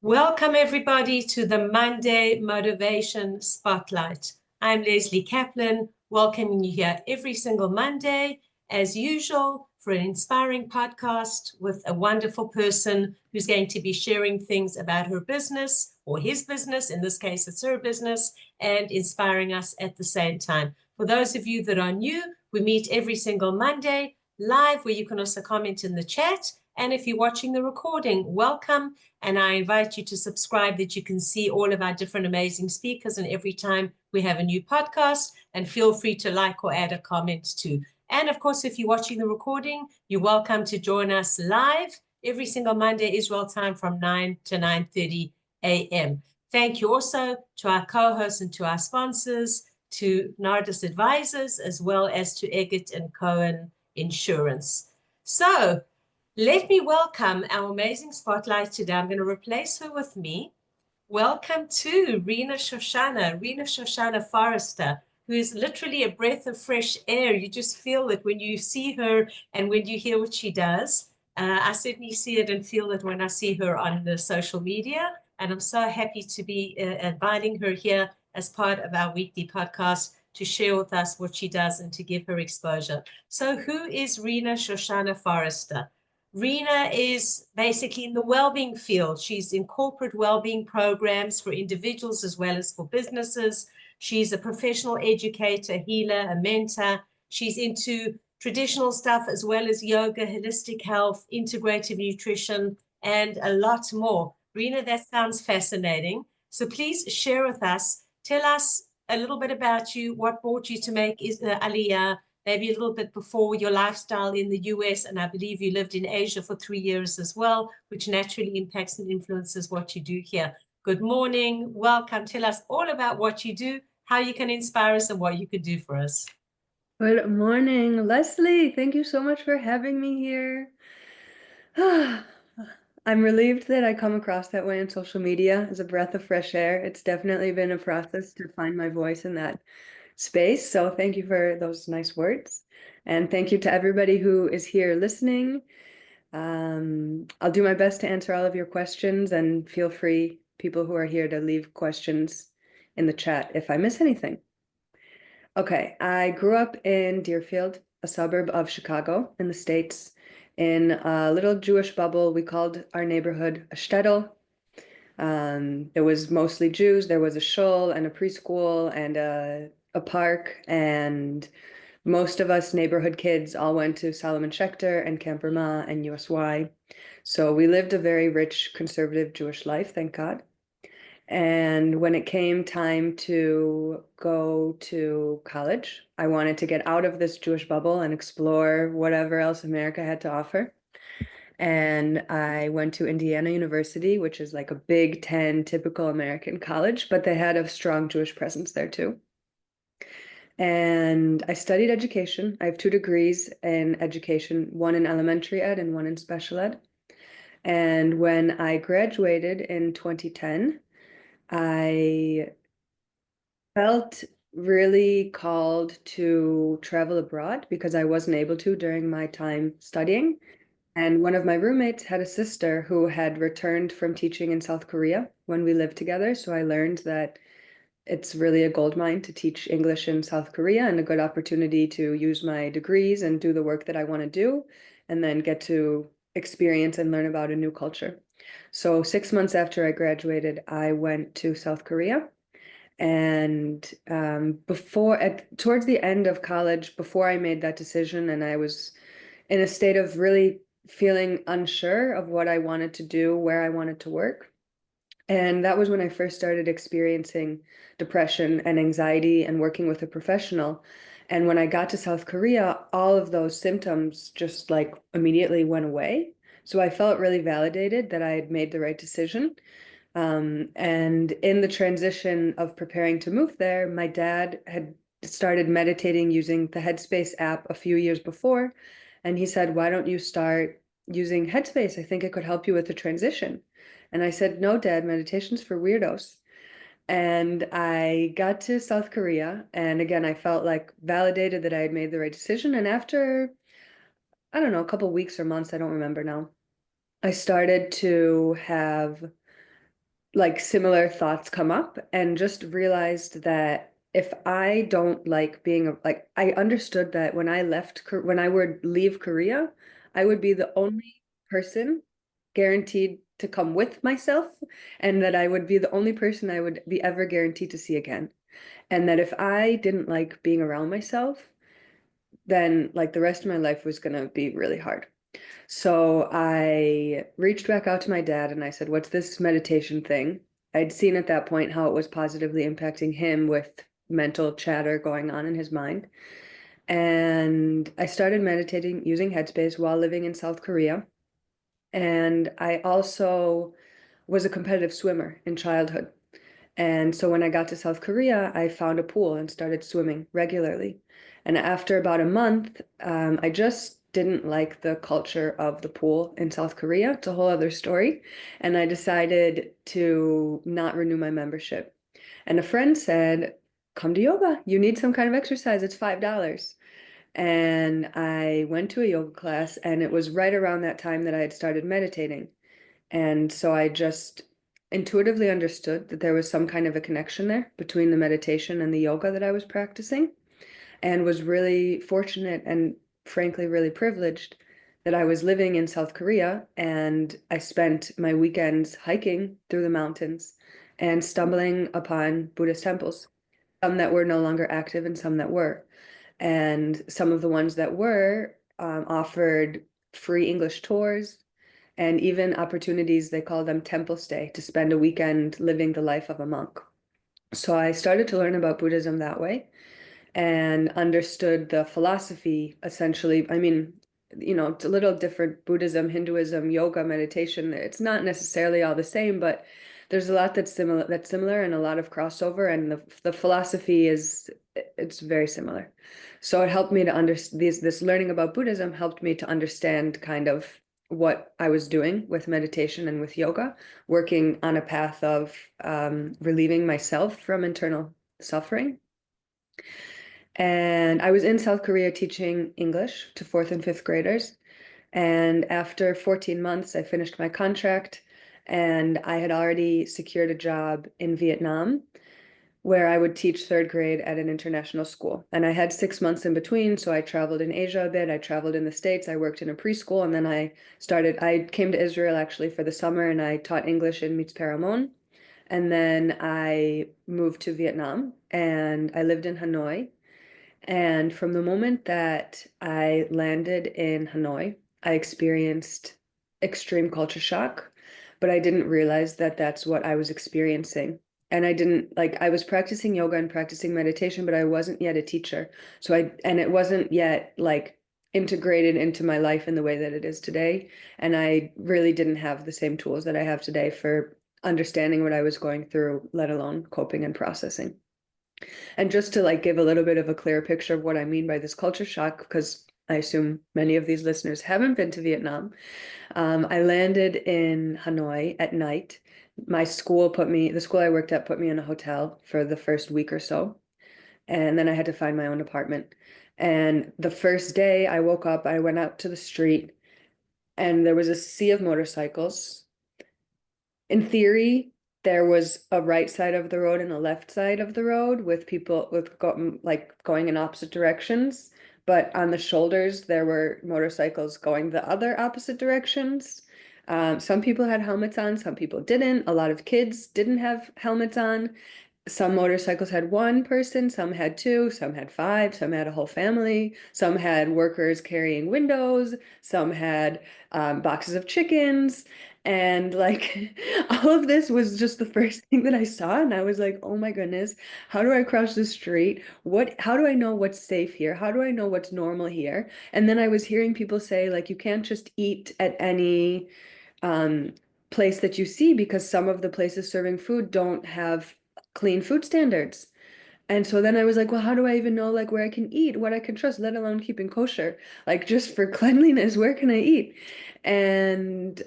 Welcome, everybody, to the Monday Motivation Spotlight. I'm Lesley Kaplan, welcoming you here every single Monday, as usual, for an inspiring podcast with a wonderful person who's going to be sharing things about her business or his business. In this case, it's her business, and inspiring us at the same time. For those of you that are new, we meet every single Monday live, where you can also comment in the chat. And if you're watching the recording, welcome. And I invite you to subscribe that you can see all of our different amazing speakers. And every time we have a new podcast, and feel free to like or add a comment too. And of course, if you're watching the recording, you're welcome to join us live every single Monday, Israel time, from 9 to 9:30 a.m. Thank you also to our co-hosts and to our sponsors, to Nardis Advisors, as well as to Eggett and Cohen Insurance. So let me welcome our amazing spotlight today. I'm going to replace her with me. Welcome to Rena Shoshana Forester, who is literally a breath of fresh air. You just feel it when you see her and when you hear what she does. I certainly see it and feel it when I see her on the social media. And I'm so happy to be inviting her here as part of our weekly podcast to share with us what she does and to give her exposure. So who is Rena Shoshana Forester? Rena is basically in the wellbeing field. She's in corporate wellbeing programs for individuals as well as for businesses. She's a professional educator, healer, a mentor. She's into traditional stuff as well as yoga, holistic health, integrative nutrition, and a lot more. Rena, that sounds fascinating. So please share with us, tell us a little bit about you, what brought you to make Aliyah, maybe a little bit before, your lifestyle in the US, and I believe you lived in Asia for 3 years as well, which naturally impacts and influences what you do here. Good morning, welcome. Tell us all about what you do, how you can inspire us, and what you could do for us. Good morning, Lesley. Thank you so much for having me here. I'm relieved that I come across that way on social media as a breath of fresh air. It's definitely been a process to find my voice in that space. So thank you for those nice words. And thank you to everybody who is here listening. I'll do my best to answer all of your questions, and feel free, people who are here, to leave questions in the chat if I miss anything. Okay, I grew up in Deerfield, a suburb of Chicago in the States, in a little Jewish bubble. We called our neighborhood a shtetl. There was mostly Jews. There was a shul and a preschool and a park, and most of us neighborhood kids all went to Solomon Schechter and Camp Ramah and USY. So we lived a very rich, conservative Jewish life, thank God. And when it came time to go to college, I wanted to get out of this Jewish bubble and explore whatever else America had to offer. And I went to Indiana University, which is like a Big Ten typical American college, but they had a strong Jewish presence there too. And I studied education. I have 2 degrees in education, one in elementary ed and one in special ed. And when I graduated in 2010, I felt really called to travel abroad because I wasn't able to during my time studying. And one of my roommates had a sister who had returned from teaching in South Korea when we lived together. So I learned that it's really a goldmine to teach English in South Korea, and a good opportunity to use my degrees and do the work that I want to do, and then get to experience and learn about a new culture. So 6 months after I graduated, I went to South Korea. And towards the end of college, before I made that decision, and I was in a state of really feeling unsure of what I wanted to do, where I wanted to work. And that was when I first started experiencing depression and anxiety and working with a professional. And when I got to South Korea, all of those symptoms just like immediately went away. So I felt really validated that I had made the right decision. And in the transition of preparing to move there, my dad had started meditating using the Headspace app a few years before. And he said, "Why don't you start using Headspace? I think it could help you with the transition." And I said, "No, Dad, meditation's for weirdos." And I got to South Korea. And again, I felt like validated that I had made the right decision. And after, I don't know, a couple weeks or months, I don't remember now, I started to have like similar thoughts come up, and just realized that if I don't like being like, I understood that when when I would leave Korea, I would be the only person guaranteed to come with myself, and that I would be the only person I would be ever guaranteed to see again. And that if I didn't like being around myself, then like the rest of my life was gonna be really hard. So I reached back out to my dad and I said, "What's this meditation thing?" I'd seen at that point how it was positively impacting him with mental chatter going on in his mind. And I started meditating using Headspace while living in South Korea. And I also was a competitive swimmer in childhood. And so when I got to South Korea, I found a pool and started swimming regularly. And after about a month, I just didn't like the culture of the pool in South Korea. It's a whole other story. And I decided to not renew my membership. And a friend said, "Come to yoga. You need some kind of exercise. It's $5." And I went to a yoga class, and it was right around that time that I had started meditating. And so I just intuitively understood that there was some kind of a connection there between the meditation and the yoga that I was practicing, and was really fortunate and frankly really privileged that I was living in South Korea, and I spent my weekends hiking through the mountains and stumbling upon Buddhist temples, some that were no longer active and some that were. And some of the ones that were offered free English tours and even opportunities, they call them temple stay, to spend a weekend living the life of a monk. So I started to learn about Buddhism that way and understood the philosophy essentially. I mean, it's a little different: Buddhism, Hinduism, yoga, meditation. It's not necessarily all the same, but there's a lot that's similar and a lot of crossover, and the philosophy it's very similar. So it helped me to understand this learning about Buddhism helped me to understand kind of what I was doing with meditation and with yoga, working on a path of relieving myself from internal suffering. And I was in South Korea teaching English to fourth and fifth graders. And after 14 months, I finished my contract, and I had already secured a job in Vietnam where I would teach third grade at an international school. And I had 6 months in between. So I traveled in Asia a bit. I traveled in the States. I worked in a preschool. And then I came to Israel actually for the summer, and I taught English in Mitz Paramon. And then I moved to Vietnam and I lived in Hanoi. And from the moment that I landed in Hanoi, I experienced extreme culture shock, but I didn't realize that that's what I was experiencing. And I didn't like, I was practicing yoga and practicing meditation, but I wasn't yet a teacher. And it wasn't yet like integrated into my life in the way that it is today. And I really didn't have the same tools that I have today for understanding what I was going through, let alone coping and processing. And just to like give a little bit of a clearer picture of what I mean by this culture shock, because I assume many of these listeners haven't been to Vietnam. I landed in Hanoi at night. The school I worked at put me in a hotel for the first week or so. And then I had to find my own apartment. And the first day I woke up, I went out to the street and there was a sea of motorcycles. In theory, there was a right side of the road and a left side of the road with people going in opposite directions. But on the shoulders, there were motorcycles going the other opposite directions. Some people had helmets on, some people didn't. A lot of kids didn't have helmets on. Some motorcycles had one person, some had two, some had five, some had a whole family, some had workers carrying windows, some had boxes of chickens. And like all of this was just the first thing that I saw. And I was like, oh my goodness, how do I cross the street? How do I know what's safe here? How do I know what's normal here? And then I was hearing people say, like, you can't just eat at any um, place that you see because some of the places serving food don't have clean food standards. And so then I was like, well, how do I even know like where I can eat, what I can trust, let alone keeping kosher? Like just for cleanliness, where can I eat? And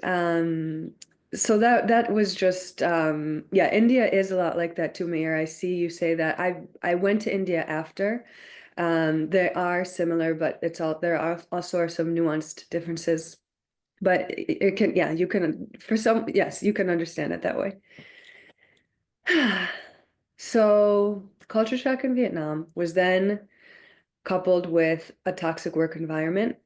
so that was just yeah, India is a lot like that too, Mayor. I see you say that. I went to India after. They are similar, but there are also some nuanced differences. But it can, yeah, you can, for some, yes, you can understand it that way. So, culture shock in Vietnam was then coupled with a toxic work environment.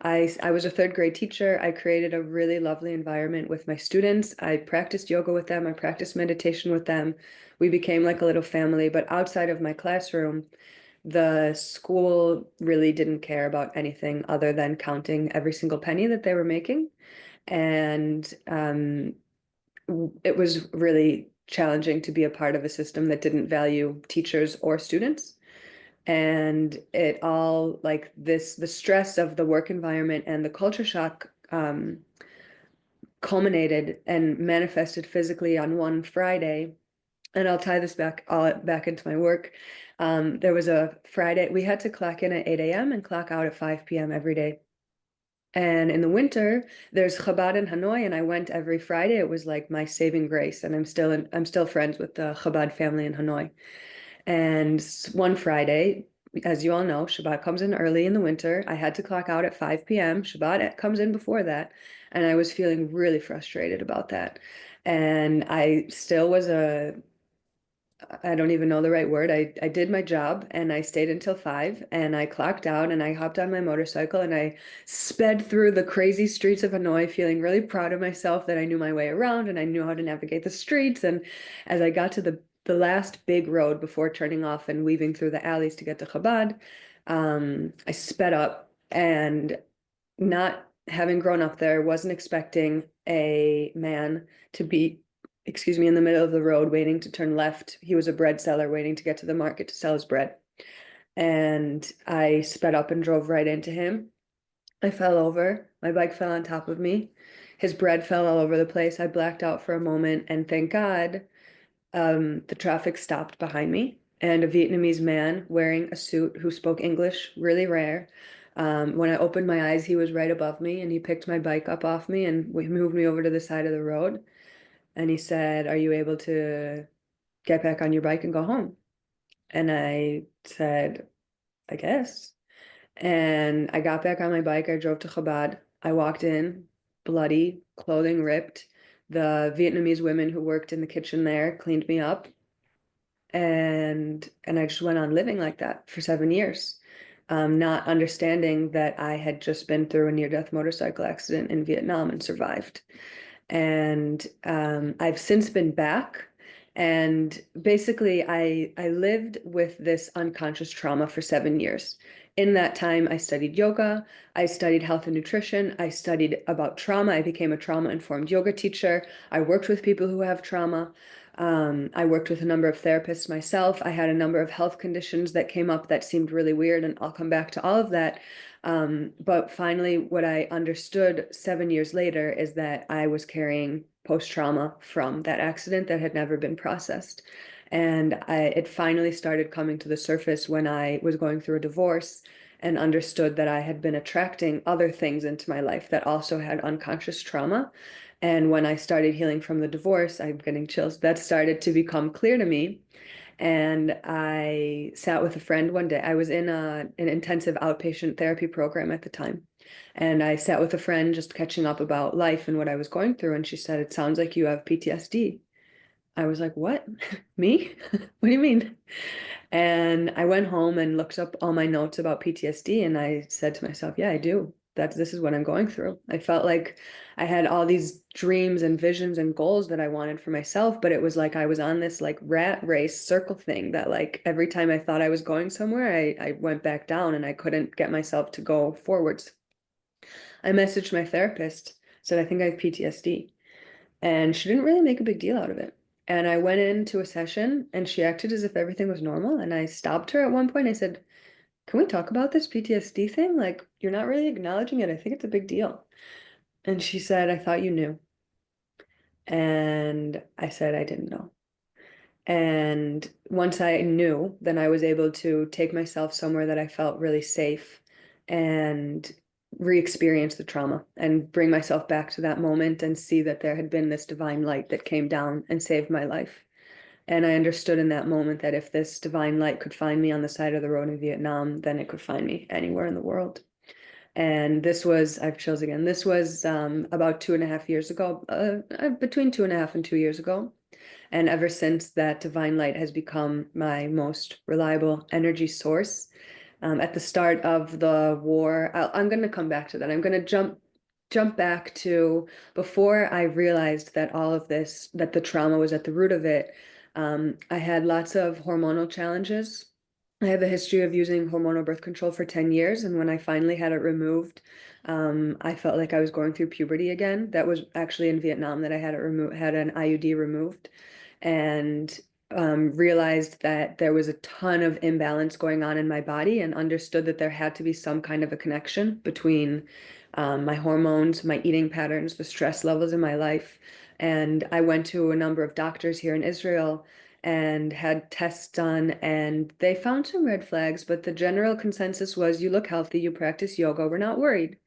I was a third grade teacher. I created a really lovely environment with my students. I practiced yoga with them. I practiced meditation with them. We became like a little family. But outside of my classroom, the school really didn't care about anything other than counting every single penny that they were making. And it was really challenging to be a part of a system that didn't value teachers or students. And it all like this, the stress of the work environment and the culture shock culminated and manifested physically on one Friday. And I'll tie this back into my work. There was a Friday, we had to clock in at 8 a.m. and clock out at 5 p.m. every day. And in the winter, there's Chabad in Hanoi, and I went every Friday. It was like my saving grace, and I'm still friends with the Chabad family in Hanoi. And one Friday, as you all know, Shabbat comes in early in the winter. I had to clock out at 5 p.m. Shabbat comes in before that, and I was feeling really frustrated about that. And I still was I don't even know the right word. I did my job and I stayed until 5 and I clocked out and I hopped on my motorcycle and I sped through the crazy streets of Hanoi, feeling really proud of myself that I knew my way around and I knew how to navigate the streets. And as I got to the last big road before turning off and weaving through the alleys to get to Chabad, I sped up and not having grown up there, wasn't expecting a man to be, excuse me, in the middle of the road waiting to turn left. He was a bread seller waiting to get to the market to sell his bread. And I sped up and drove right into him. I fell over. My bike fell on top of me. His bread fell all over the place. I blacked out for a moment, and thank God, the traffic stopped behind me, and a Vietnamese man wearing a suit who spoke English, really rare. When I opened my eyes, he was right above me, and he picked my bike up off me and we moved me over to the side of the road. And he said, "Are you able to get back on your bike and go home?" And I said, "I guess." And I got back on my bike. I drove to Chabad. I walked in, bloody, clothing ripped. The Vietnamese women who worked in the kitchen there cleaned me up. And I just went on living like that for 7 years, not understanding that I had just been through a near-death motorcycle accident in Vietnam and survived. And I've since been back. And basically, I lived with this unconscious trauma for 7 years. In that time, I studied yoga, I studied health and nutrition, I studied about trauma, I became a trauma-informed yoga teacher, I worked with people who have trauma. I worked with a number of therapists myself. I had a number of health conditions that came up that seemed really weird, and I'll come back to all of that. But finally, what I understood 7 years later is that I was carrying post-trauma from that accident that had never been processed. And it finally started coming to the surface when I was going through a divorce and understood that I had been attracting other things into my life that also had unconscious trauma. And when I started healing from the divorce, I'm getting chills, that started to become clear to me. And I sat with a friend one day. I was in an intensive outpatient therapy program at the time. And I sat with a friend just catching up about life and what I was going through. And she said, "It sounds like you have PTSD." I was like, "What? Me? What do you mean?" And I went home and looked up all my notes about PTSD, and I said to myself, "Yeah, I do. This is what I'm going through." I felt like I had all these dreams and visions and goals that I wanted for myself, but it was like I was on this like rat race circle thing that like every time I thought I was going somewhere, I went back down and I couldn't get myself to go forwards. I messaged my therapist, said, "I think I have PTSD." And she didn't really make a big deal out of it. And I went into a session and she acted as if everything was normal. And I stopped her at one point. I said, "Can we talk about this PTSD thing? Like, you're not really acknowledging it. I think it's a big deal." And she said, "I thought you knew." And I said, "I didn't know." And once I knew, then I was able to take myself somewhere that I felt really safe and re-experience the trauma and bring myself back to that moment and see that there had been this divine light that came down and saved my life. And I understood in that moment that if this divine light could find me on the side of the road in Vietnam, then it could find me anywhere in the world. And this was, I have chills again. This was about 2.5 years ago, between 2.5 and 2 years ago. And ever since, that divine light has become my most reliable energy source. At the start of the war, I'm going to come back to that. I'm going to jump back to before I realized that all of this, that the trauma was at the root of it. I had lots of hormonal challenges. I have a history of using hormonal birth control for 10 years, and when I finally had it removed, I felt like I was going through puberty again. That was actually in Vietnam that I had had an IUD removed, and realized that there was a ton of imbalance going on in my body, and understood that there had to be some kind of a connection between my hormones, my eating patterns, the stress levels in my life. And I went to a number of doctors here in Israel and had tests done, and they found some red flags, but the general consensus was, you look healthy, you practice yoga, we're not worried.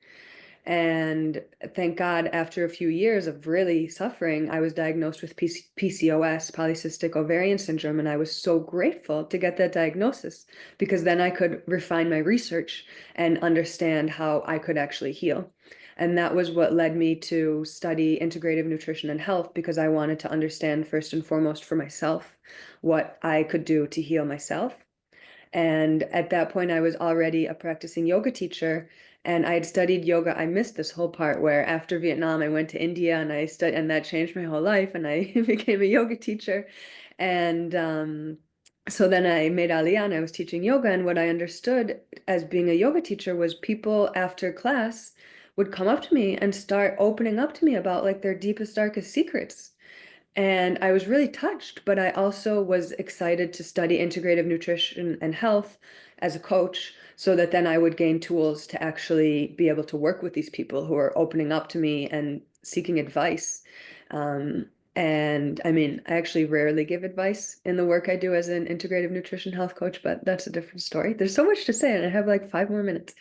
And thank God, after a few years of really suffering, I was diagnosed with PCOS, polycystic ovarian syndrome, and I was so grateful to get that diagnosis, because then I could refine my research and understand how I could actually heal. And that was what led me to study integrative nutrition and health, because I wanted to understand first and foremost for myself what I could do to heal myself. And at that point, I was already a practicing yoga teacher, and I had studied yoga. I missed this whole part where after Vietnam, I went to India and I studied, and that changed my whole life. And I became a yoga teacher. And so then I made Aliyah and I was teaching yoga. And what I understood as being a yoga teacher was people after class would come up to me and start opening up to me about like their deepest, darkest secrets. And I was really touched, but I also was excited to study integrative nutrition and health as a coach, so that then I would gain tools to actually be able to work with these people who are opening up to me and seeking advice. And I mean, I actually rarely give advice in the work I do as an integrative nutrition health coach, but that's a different story. There's so much to say, and I have like 5 more minutes.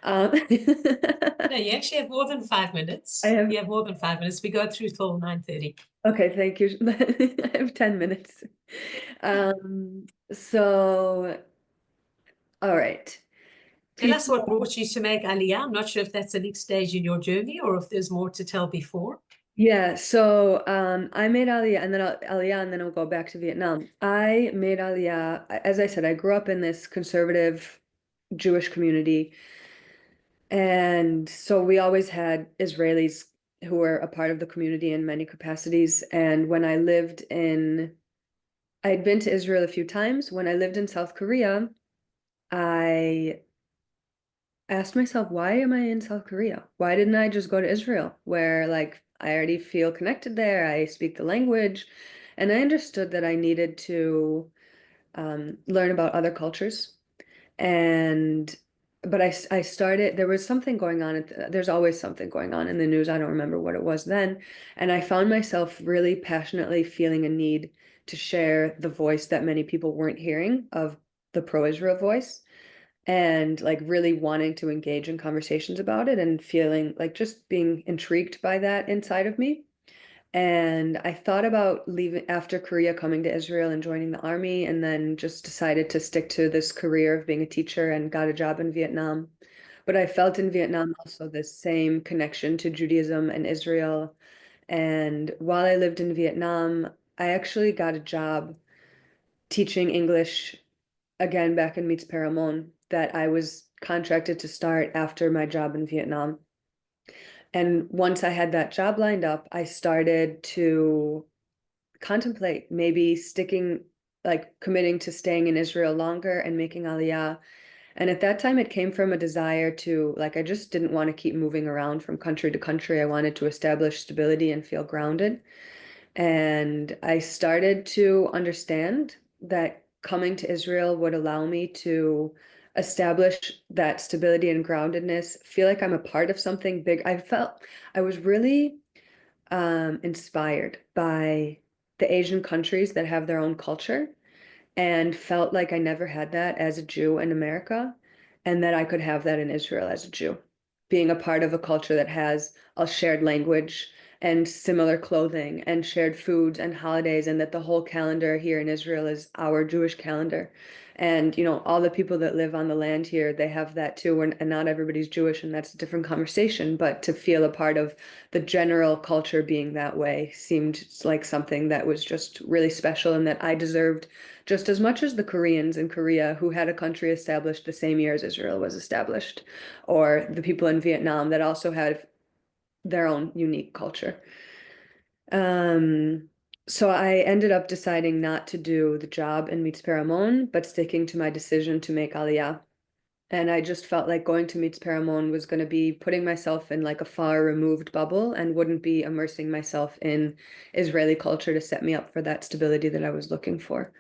No, you actually have more than 5 minutes. I have, You have more than 5 minutes. We go through till 9:30. okay, thank you. I have 10 minutes. So, all right. Tell us People, what brought you to make Aliyah. I'm not sure if that's the next stage in your journey or if there's more to tell before. yeah, so I made Aliyah, and then Aliyah, and then I'll go back to Vietnam. I made Aliyah, as I said, I grew up in this conservative Jewish community, and so we always had Israelis who were a part of the community in many capacities. And when I lived in, I'd been to Israel a few times. When I lived in South Korea, I asked myself, why am I in South Korea? Why didn't I just go to Israel, where like I already feel connected there, I speak the language, and I understood that I needed to learn about other cultures. And but I started, there was something going on there's always something going on in the news. I don't remember what it was then. And I found myself really passionately feeling a need to share the voice that many people weren't hearing, of the pro-Israel voice, and like really wanting to engage in conversations about it, and feeling like just being intrigued by that inside of me. And I thought about leaving after Korea, coming to Israel and joining the army, and then just decided to stick to this career of being a teacher, and got a job in Vietnam. But I felt in Vietnam also this same connection to Judaism and Israel. And while I lived in Vietnam, I actually got a job teaching English again back in Meets Paramount, that I was contracted to start after my job in Vietnam. And once I had that job lined up, I started to contemplate maybe sticking, like committing to staying in Israel longer and making Aliyah. And at that time, it came from a desire to, like, I just didn't want to keep moving around from country to country. I wanted to establish stability and feel grounded. And I started to understand that coming to Israel would allow me to establish that stability and groundedness, feel like I'm a part of something big. I felt I was really inspired by the Asian countries that have their own culture, and felt like I never had that as a Jew in America, and that I could have that in Israel as a Jew, being a part of a culture that has a shared language and similar clothing and shared foods and holidays, and that the whole calendar here in Israel is our Jewish calendar. And, all the people that live on the land here, they have that too. And not everybody's Jewish, and that's a different conversation. But to feel a part of the general culture being that way seemed like something that was just really special and that I deserved just as much as the Koreans in Korea, who had a country established the same year as Israel was established, or the people in Vietnam that also had their own unique culture. So I ended up deciding not to do the job in Mitzperamon, but sticking to my decision to make Aliyah. And I just felt like going to Mitzperamon was going to be putting myself in like a far removed bubble and wouldn't be immersing myself in Israeli culture to set me up for that stability that I was looking for.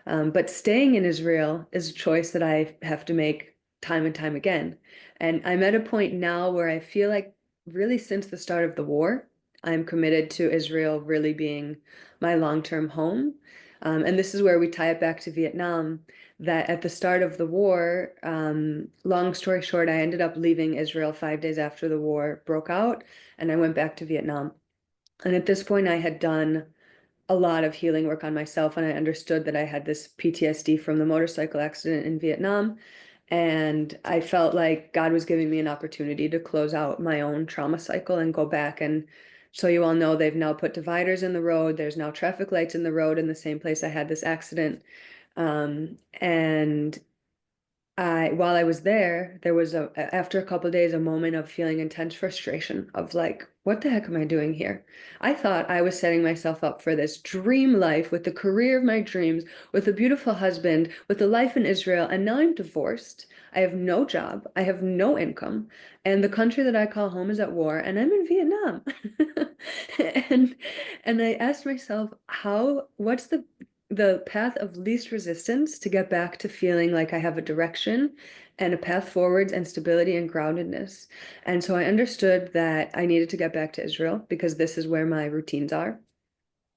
But staying in Israel is a choice that I have to make time and time again. And I'm at a point now where I feel like really since the start of the war, I'm committed to Israel really being my long-term home. And this is where we tie it back to Vietnam, that at the start of the war, long story short, I ended up leaving Israel 5 days after the war broke out, and I went back to Vietnam. And at this point, I had done a lot of healing work on myself, and I understood that I had this PTSD from the motorcycle accident in Vietnam. And I felt like God was giving me an opportunity to close out my own trauma cycle and go back. And so you all know they've now put dividers in the road. There's now traffic lights in the road in the same place I had this accident. And while I was there, there was after a couple of days, a moment of feeling intense frustration of like, what the heck am I doing here? I thought I was setting myself up for this dream life with the career of my dreams, with a beautiful husband, with a life in Israel, and now I'm divorced. I have no job. I have no income. And the country that I call home is at war, and I'm in Vietnam. And and I asked myself, what's the path of least resistance to get back to feeling like I have a direction and a path forwards and stability and groundedness. And so I understood that I needed to get back to Israel because this is where my routines are.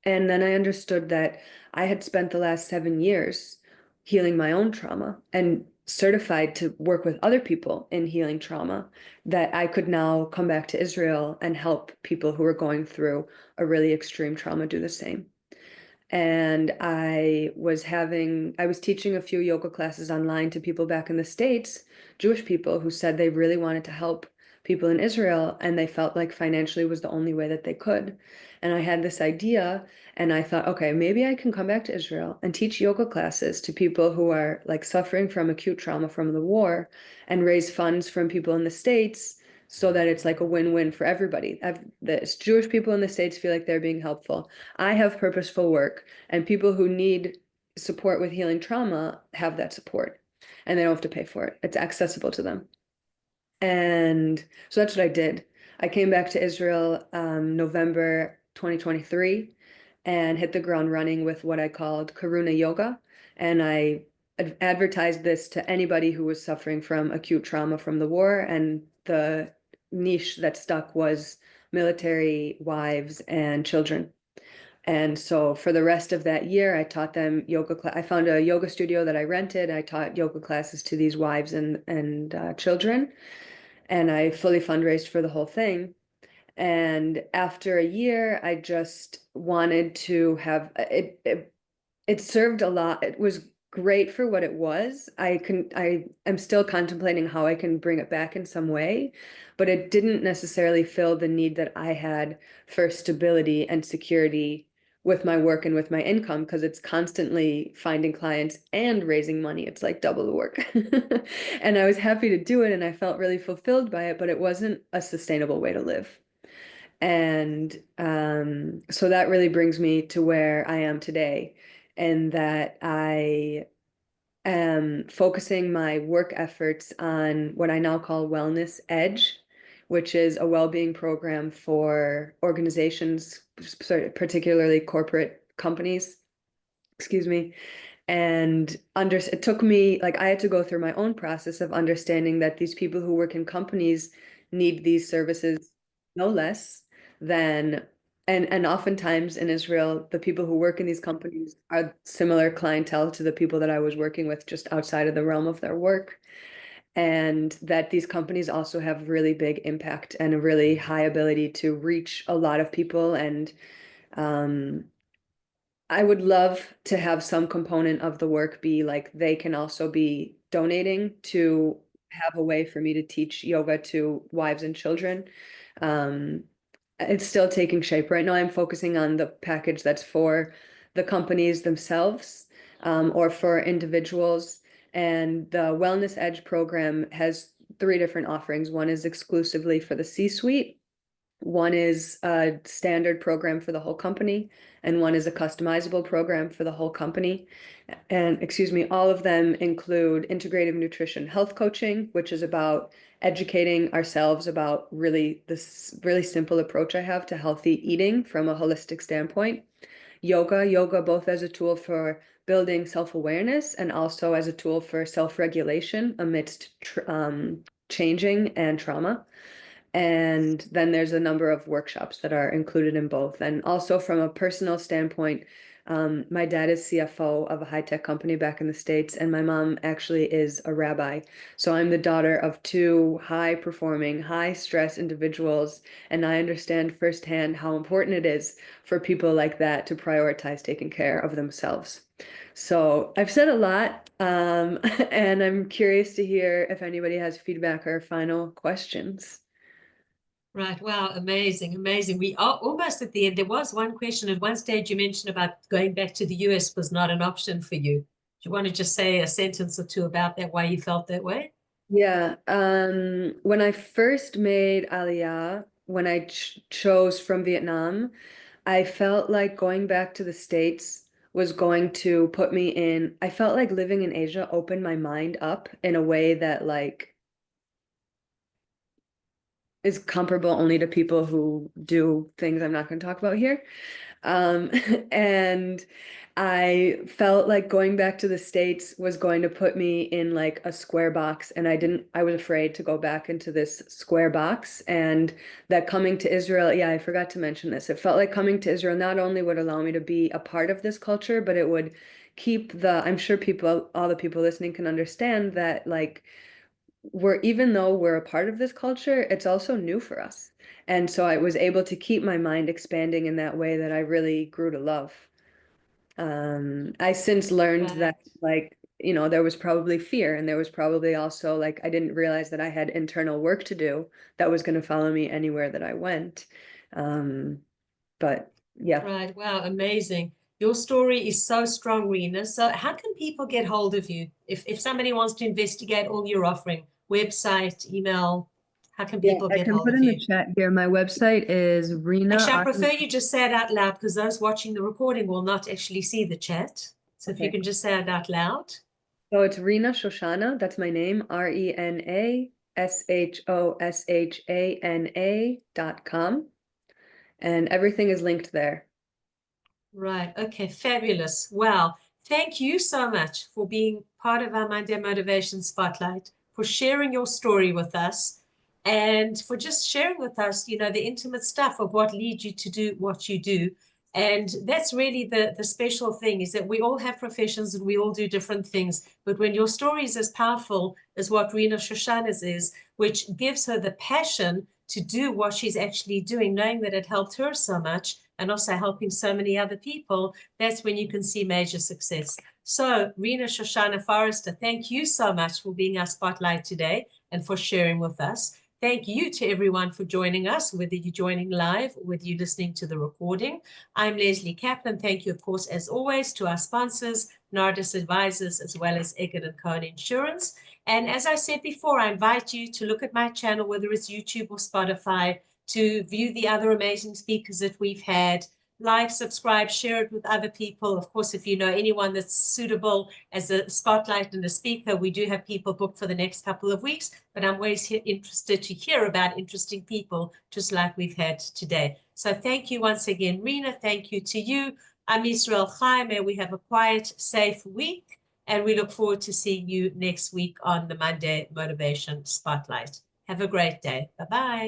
And then I understood that I had spent the last 7 years healing my own trauma and certified to work with other people in healing trauma, that I could now come back to Israel and help people who were going through a really extreme trauma do the same. And I was teaching a few yoga classes online to people back in the States, Jewish people who said they really wanted to help people in Israel, and they felt like financially was the only way that they could. And I had this idea, and I thought, okay, maybe I can come back to Israel and teach yoga classes to people who are like suffering from acute trauma from the war and raise funds from people in the States so that it's like a win-win for everybody. The Jewish people in the States feel like they're being helpful. I have purposeful work, and people who need support with healing trauma have that support, and they don't have to pay for it. It's accessible to them. And so that's what I did. I came back to Israel November 2023 and hit the ground running with what I called Karuna Yoga. And I advertised this to anybody who was suffering from acute trauma from the war. And the niche that stuck was military wives and children. And so for the rest of that year, I taught them yoga class. I found a yoga studio that I rented. I taught yoga classes to these wives and children, and I fully fundraised for the whole thing. And after a year, I just wanted to have it. It served a lot. It was great for what it was. I am still contemplating how I can bring it back in some way, but it didn't necessarily fill the need that I had for stability and security with my work and with my income, because it's constantly finding clients and raising money. It's like double the work. And I was happy to do it, and I felt really fulfilled by it, but it wasn't a sustainable way to live. And so that really brings me to where I am today, and that I am focusing my work efforts on what I now call Wellness Edge, which is a well-being program for organizations, particularly corporate companies, excuse me. And it took me, like, I had to go through my own process of understanding that these people who work in companies need these services no less than, and oftentimes in Israel, the people who work in these companies are similar clientele to the people that I was working with just outside of the realm of their work. And that these companies also have really big impact and a really high ability to reach a lot of people and I would love to have some component of the work be like they can also be donating to have a way for me to teach yoga to wives and children. Um, it's still taking shape. Right now, I'm focusing on the package that's for the companies themselves, or for individuals. And the Wellness Edge program has three different offerings. One is exclusively for the C-suite. One is a standard program for the whole company, and one is a customizable program for the whole company. And excuse me, all of them include integrative nutrition health coaching, which is about educating ourselves about really this really simple approach I have to healthy eating from a holistic standpoint. Yoga both as a tool for building self-awareness and also as a tool for self-regulation amidst changing and trauma. And then there's a number of workshops that are included in both. And also from a personal standpoint, my dad is CFO of a high-tech company back in the States, and my mom actually is a rabbi. So I'm the daughter of two high-performing, high-stress individuals, and I understand firsthand how important it is for people like that to prioritize taking care of themselves. So I've said a lot, and I'm curious to hear if anybody has feedback or final questions. Right. Wow. Amazing. Amazing. We are almost at the end. There was one question at one stage you mentioned about going back to the US was not an option for you. Do you want to just say a sentence or two about that, why you felt that way? Yeah, when I first made Aliyah, when I ch chose from Vietnam, I felt like going back to the States was going to put me in, I felt like living in Asia opened my mind up in a way that like is comparable only to people who do things I'm not going to talk about here. Um, and I felt like going back to the States was going to put me in like a square box, and I was afraid to go back into this square box. And that coming to Israel, yeah, I forgot to mention this. It felt like coming to Israel not only would allow me to be a part of this culture, but it would keep I'm sure people, all the people listening can understand that like even though we're a part of this culture, it's also new for us. And so I was able to keep my mind expanding in that way that I really grew to love. I since learned that Right. like, there was probably fear, and there was probably also like I didn't realize that I had internal work to do that was going to follow me anywhere that I went. Um, but yeah. Right. Wow. Amazing. Your story is so strong, Rena. So how can people get hold of you if somebody wants to investigate all you're offering, website, email, how can Yeah, people I get can hold put of in the you? chat here. My website is Actually, I Rena. prefer you just say it out loud because those watching the recording will not actually see the chat. So if you Okay. can just say it out loud. So it's Rena Shoshana. That's my name. RenaShoshana.com. And everything is linked there. Right. Okay. Fabulous. Wow. Thank you so much for being part of our Monday Motivation Spotlight, for sharing your story with us, and for just sharing with us, the intimate stuff of what leads you to do what you do. And that's really the special thing, is that we all have professions and we all do different things. But when your story is as powerful as what Rena Shoshana's is, which gives her the passion to do what she's actually doing, knowing that it helped her so much and also helping so many other people, that's when you can see major success. So, Rena Shoshana Forester, thank you so much for being our spotlight today and for sharing with us. Thank you to everyone for joining us, whether you're joining live or whether you're listening to the recording. I'm Lesley Kaplan. Thank you, of course, as always, to our sponsors, Nardis Advisors, as well as Eggert & Co Insurance. And as I said before, I invite you to look at my channel, whether it's YouTube or Spotify, to view the other amazing speakers that we've had. Like, subscribe, share it with other people. Of course, if you know anyone that's suitable as a spotlight and a speaker, we do have people booked for the next couple of weeks, but I'm always interested to hear about interesting people, just like we've had today. So thank you once again, Rena. Thank you to you. I'm Israel Chai. May we have a quiet, safe week, and we look forward to seeing you next week on the Monday Motivation Spotlight. Have a great day. Bye-bye.